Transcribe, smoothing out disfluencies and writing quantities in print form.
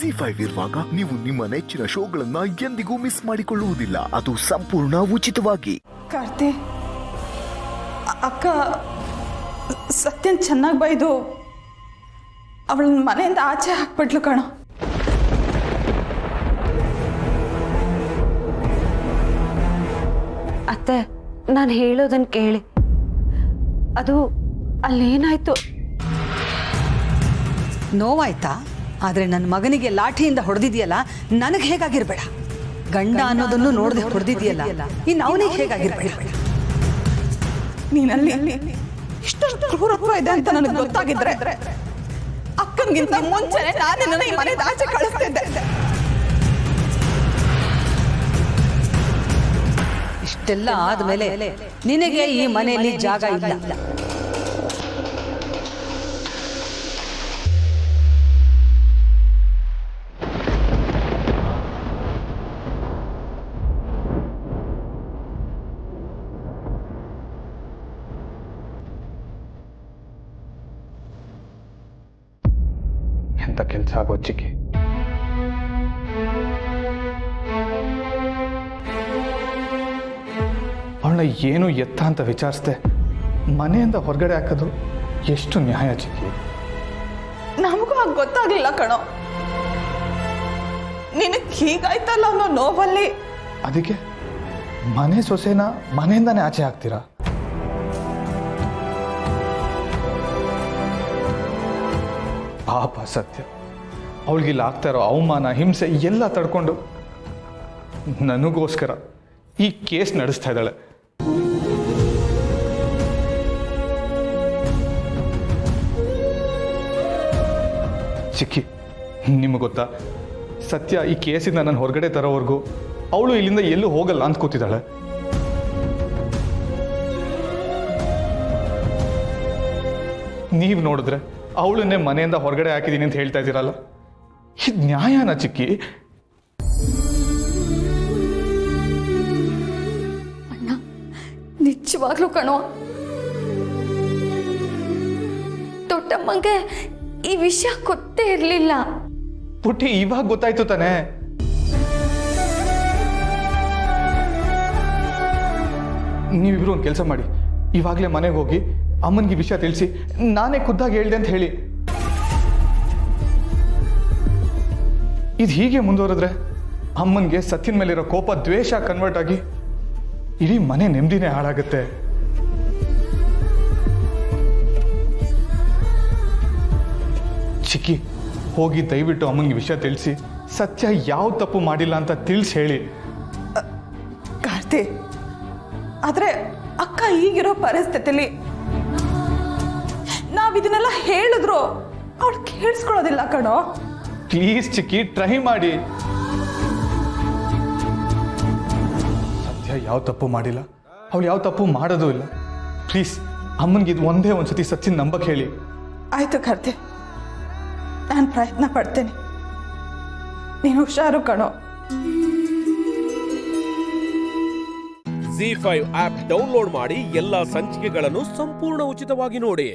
ZEE5 ಇರುವಾಗ ನೀವು ನಿಮ್ಮ ನೆಚ್ಚಿನ ಶೋಗಳನ್ನ ಎಂದಿಗೂ ಮಿಸ್ ಮಾಡಿಕೊಳ್ಳುವುದಿಲ್ಲ. ಅದು ಸಂಪೂರ್ಣ ಉಚಿತವಾಗಿ. ಕಾರ್ತಿ, ಅಕ್ಕ ಸತ್ಯನ್ ಚೆನ್ನಾಗಿ ಬೈದು ಅವಳನ್ನ ಮನೆಯಿಂದ ಆಚೆ ಹಾಕ್ಬಿಟ್ಲು ಕಣೋ. ಅತ್ತೆ, ನಾನು ಹೇಳೋದನ್ನ ಕೇಳಿ. ಅದು ಅಲ್ಲೇನಾಯ್ತು? ನೋವಾಯ್ತಾ? ಆದರೆ ನನ್ನ ಮಗನಿಗೆ ಲಾಠಿಯಿಂದ ಹೊಡೆದಿದೆಯಲ್ಲ, ನನಗೆ ಹೇಗಾಗಿರ್ಬೇಡ. ಗಂಡ ಅನ್ನೋದನ್ನು ನೋಡದೆ ಹೊಡೆದಿದೆಯಲ್ಲ, ಇನ್ನು ಅವನಿಗೆ ಹೇಗಾಗಿರ್ಬೇಡ. ನೀನಲ್ಲಿ ಇಷ್ಟೊಂದು ಕ್ರೂರತ್ವ ಇದೆ ಅಂತ ನನಗೆ ಗೊತ್ತಾಗಿದ್ರೆ ಅಕ್ಕನಿಗಿಂತ ಮುಂಚೆ ನಾನು ನನ್ನ ಈ ಮನೆ ಆಚೆ ಕಳಿಸ್ತಿದ್ದೆ. ಇಷ್ಟೆಲ್ಲ ಆದ್ಮೇಲೆ ನಿನಗೆ ಈ ಮನೆಯಲ್ಲಿ ಜಾಗ ಇಲ್ಲ. ಎಂತ ಕೆಲಸ ಆಗೋ ಚಿಕ್ಕಿ. ಅವಳನ್ನ ಏನು ಎತ್ತ ಅಂತ ವಿಚಾರಿಸ್ದೆ ಮನೆಯಿಂದ ಹೊರಗಡೆ ಹಾಕೋದು ಎಷ್ಟು ನ್ಯಾಯ ಚಿಕ್ಕಿ? ನಮಗೂ ಆಗ ಗೊತ್ತಾಗ್ಲಿಲ್ಲ ಕಣೋ. ನಿನಗೆ ಹೀಗಾಯ್ತಲ್ಲ ಅನ್ನೋ ನೋವಲ್ಲಿ ಅದಕ್ಕೆ ಮನೆ ಸೊಸೆನ ಮನೆಯಿಂದಾನೇ ಆಚೆ ಹಾಕ್ತೀರಾ? ಪಾಪ ಸತ್ಯ, ಅವಳಿಗಿಲ್ಲ ಆಗ್ತಾ ಇರೋ ಅವಮಾನ ಹಿಂಸೆ ಎಲ್ಲ ತಡ್ಕೊಂಡು ನನಗೋಸ್ಕರ ಈ ಕೇಸ್ ನಡೆಸ್ತಾ ಇದ್ದಾಳೆ. ಚಿಕ್ಕಿ, ನಿಮಗೆ ಗೊತ್ತಾ, ಸತ್ಯ ಈ ಕೇಸಿಂದ ನಾನು ಹೊರಗಡೆ ತರೋವರೆಗೂ ಅವಳು ಇಲ್ಲಿಂದ ಎಲ್ಲೂ ಹೋಗಲ್ಲ ಅಂತ ಕೂತಿದ್ದಾಳೆ. ನೀವು ನೋಡಿದ್ರೆ ಅವಳನ್ನೇ ಮನೆಯಿಂದ ಹೊರಗಡೆ ಹಾಕಿದ್ದೀನಿ ಅಂತ ಹೇಳ್ತಾ ಇದ್ದೀರಲ್ಲ, ಇದು ನ್ಯಾಯನಾ ಚಿಕ್ಕಿ? ಅಣ್ಣ, ನಿಜವಾಗ್ಲೂ ಕಣೋ, ದೊಡ್ಡಮ್ಮಂಗೆ ಈ ವಿಷಯ ಗೊತ್ತೇ ಇರಲಿಲ್ಲ. ಪುಟ್ಟಿ, ಇವಾಗ ಗೊತ್ತಾಯ್ತು ತಾನೇ? ನೀವಿಬ್ರು ಒಂದು ಕೆಲಸ ಮಾಡಿ, ಇವಾಗಲೇ ಮನೆಗೆ ಹೋಗಿ ಅಮ್ಮನಿಗೆ ವಿಷಯ ತಿಳಿಸಿ ನಾನೇ ಖುದ್ದಾಗಿ ಹೇಳ್ದೆ ಅಂತ ಹೇಳಿ. ಇದು ಹೀಗೆ ಮುಂದುವರೆದ್ರೆ ಅಮ್ಮನಿಗೆ ಸತ್ಯನ ಮೇಲಿರೋ ಕೋಪ ದ್ವೇಷ ಕನ್ವರ್ಟ್ ಆಗಿ ಇಡೀ ಮನೆ ನೆಮ್ಮದಿನೇ ಹಾಳಾಗುತ್ತೆ. ಚಿಕ್ಕಿ, ಹೋಗಿ ದಯವಿಟ್ಟು ಅಮ್ಮನಿಗೆ ವಿಷಯ ತಿಳಿಸಿ ಸತ್ಯ ಯಾವ ತಪ್ಪು ಮಾಡಿಲ್ಲ ಅಂತ ತಿಳಿಸಿ ಹೇಳಿ. ಕಾರ್ತಿ, ಆದ್ರೆ ಅಕ್ಕ ಈಗಿರೋ ಪರಿಸ್ಥಿತಿಲಿ ನಾವ್ ಇದನ್ನೆಲ್ಲ ಹೇಳಿದ್ರು ಅವಳು ಕೇಳಿಸ್ಕೊಳ್ಳೋದಿಲ್ಲ ಕಣೋ. ಪ್ಲೀಸ್ ಚಿಕ್ಕಿ, ಟ್ರೈ ಮಾಡಿ. ಸತ್ಯ ಯಾವ ತಪ್ಪು ಮಾಡಿಲ್ಲ, ಅವಳು ಯಾವ ತಪ್ಪು ಮಾಡೋದು ಇಲ್ಲ. ಪ್ಲೀಸ್ ಅಮ್ಮನಿಗೆ ಇದು ಒಂದೇ ಒಂದ್ಸತಿ ಸತ್ಯನ ನಂಬಕ್ಕೆ ಹೇಳಿ. ಆಯ್ತು ಕಾರ್ತಿ, ನಾನು ಪ್ರಯತ್ನ ಪಡ್ತೇನೆ. ನೀನು ಹುಷಾರು ಕಣೋ. ZEE5 ಆಪ್ ಡೌನ್ಲೋಡ್ ಮಾಡಿ ಎಲ್ಲಾ ಸಂಚಿಕೆಗಳನ್ನು ಸಂಪೂರ್ಣ ಉಚಿತವಾಗಿ ನೋಡಿ.